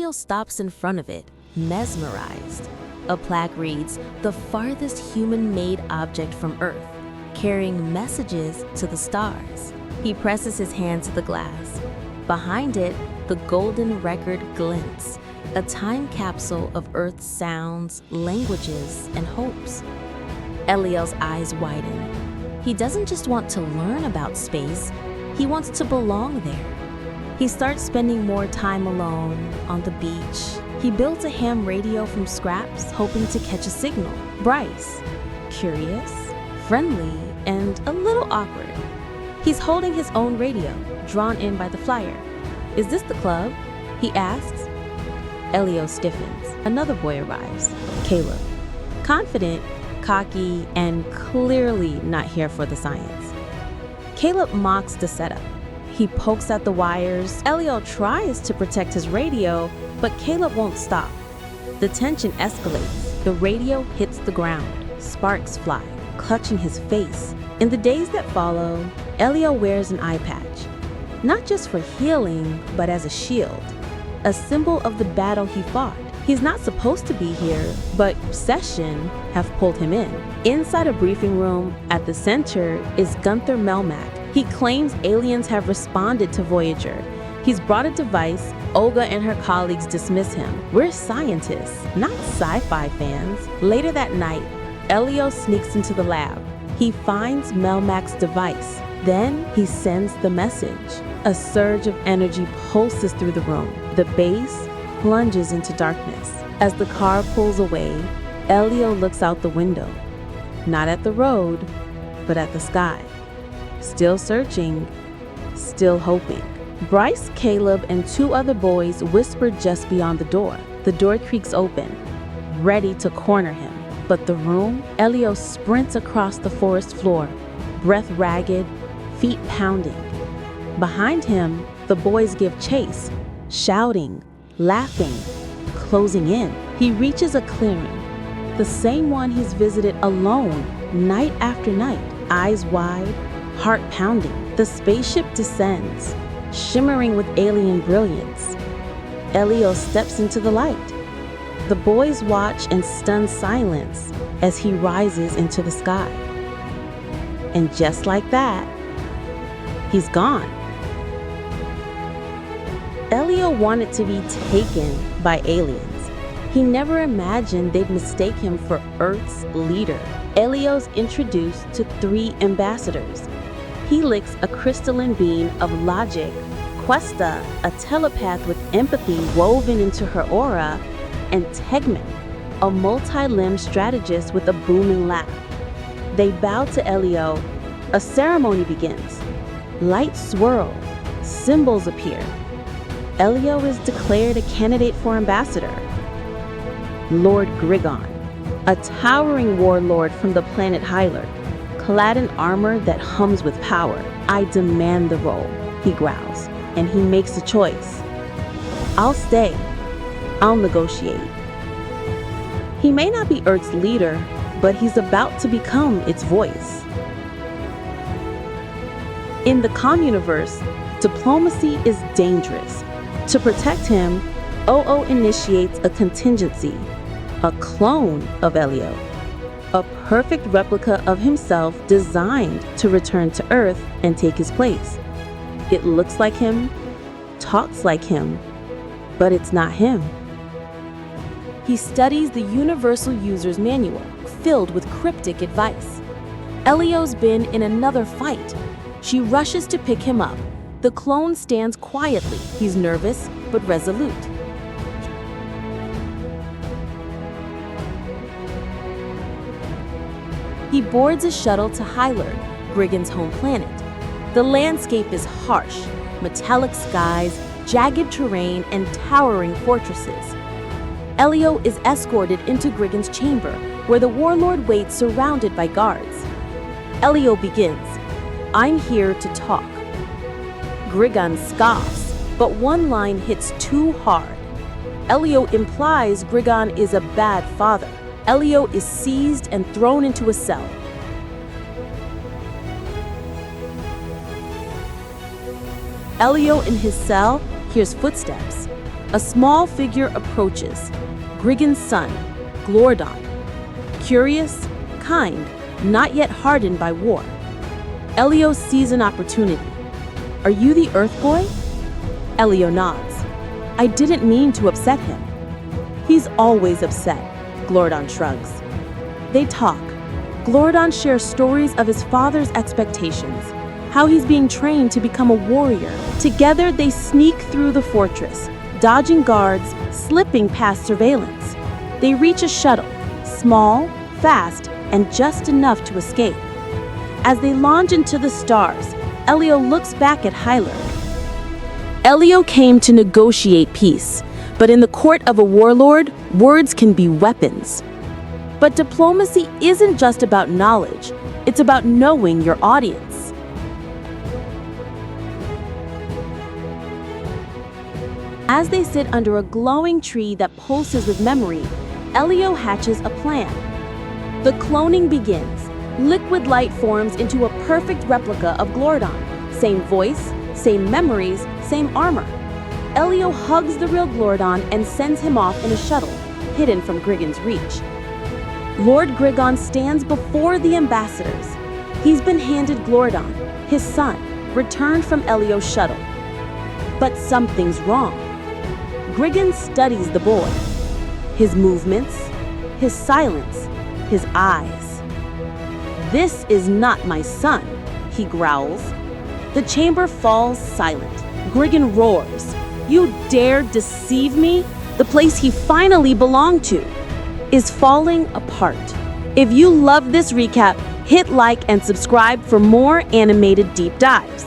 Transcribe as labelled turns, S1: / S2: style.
S1: Elio stops in front of it, mesmerized. A plaque reads, "The farthest human-made object from Earth, carrying messages to the stars." He presses his hand to the glass. Behind it, the golden record glints, a time capsule of Earth's sounds, languages, and hopes. Elio's eyes widen. He doesn't just want to learn about space, he wants to belong there. He starts spending more time alone, on the beach. He builds a ham radio from scraps, hoping to catch a signal. Bryce, curious, friendly, and a little awkward. He's holding his own radio, drawn in by the flyer. "Is this the club?" he asks. Elio stiffens. Another boy arrives, Caleb. Confident, cocky, and clearly not here for the science. Caleb mocks the setup. He pokes at the wires. Elio tries to protect his radio, but Caleb won't stop. The tension escalates. The radio hits the ground. Sparks fly, clutching his face. In the days that follow, Elio wears an eye patch, not just for healing, but as a shield, a symbol of the battle he fought. He's not supposed to be here, but Session have pulled him in. Inside a briefing room, at the center, is Gunther Melmac. He claims aliens have responded to Voyager. He's brought a device. Olga and her colleagues dismiss him. "We're scientists, not sci-fi fans." Later that night, Elio sneaks into the lab. He finds Melmac's device. Then he sends the message. A surge of energy pulses through the room. The base plunges into darkness. As the car pulls away, Elio looks out the window. Not at the road, but at the sky. Still searching, still hoping. Bryce, Caleb, and two other boys whisper just beyond the door. The door creaks open, ready to corner him. But the room, Elio sprints across the forest floor, breath ragged, feet pounding. Behind him, the boys give chase, shouting, laughing, closing in. He reaches a clearing, the same one he's visited alone, night after night, eyes wide, heart pounding. The spaceship descends, shimmering with alien brilliance. Elio steps into the light. The boys watch in stunned silence as he rises into the sky. And just like that, he's gone. Elio wanted to be taken by aliens. He never imagined they'd mistake him for Earth's leader. Elio's introduced to 3 ambassadors. Helix, a crystalline being of logic, Questa, a telepath with empathy woven into her aura, and Tegman, a multi-limbed strategist with a booming laugh. They bow to Elio. A ceremony begins. Lights swirl, symbols appear. Elio is declared a candidate for ambassador. Lord Grigon, a towering warlord from the planet Hyler, clad in armor that hums with power. "I demand the role," he growls, and he makes a choice. "I'll stay. I'll negotiate." He may not be Earth's leader, but he's about to become its voice. In the Communiverse, diplomacy is dangerous. To protect him, OO initiates a contingency, a clone of Elio, a perfect replica of himself designed to return to Earth and take his place. It looks like him, talks like him, but it's not him. He studies the Universal User's Manual, filled with cryptic advice. Elio's been in another fight. She rushes to pick him up. The clone stands quietly. He's nervous, but resolute. He boards a shuttle to Hyler, Grigon's home planet. The landscape is harsh, metallic skies, jagged terrain, and towering fortresses. Elio is escorted into Grigon's chamber, where the warlord waits surrounded by guards. Elio begins, "I'm here to talk." Grigon scoffs, but one line hits too hard. Elio implies Grigon is a bad father. Elio is seized and thrown into a cell. Elio in his cell hears footsteps. A small figure approaches, Griggen's son, Glordon. Curious, kind, not yet hardened by war. Elio sees an opportunity. "Are you the Earth Boy?" Elio nods. "I didn't mean to upset him." "He's always upset," Glordon shrugs. They talk. Glordon shares stories of his father's expectations, how he's being trained to become a warrior. Together, they sneak through the fortress, dodging guards, slipping past surveillance. They reach a shuttle, small, fast, and just enough to escape. As they launch into the stars, Elio looks back at Hyler. Elio came to negotiate peace, but in the court of a warlord, words can be weapons. But diplomacy isn't just about knowledge, it's about knowing your audience. As they sit under a glowing tree that pulses with memory, Elio hatches a plan. The cloning begins. Liquid light forms into a perfect replica of Glordon. Same voice, same memories, same armor. Elio hugs the real Glordon and sends him off in a shuttle, hidden from Griggen's reach. Lord Griggon stands before the ambassadors. He's been handed Glordon, his son, returned from Elio's shuttle. But something's wrong. Griggen studies the boy. His movements, his silence, his eyes. "This is not my son," he growls. The chamber falls silent. Griggen roars. "You dare deceive me?" The place he finally belonged to is falling apart. If you love this recap, hit like and subscribe for more animated deep dives.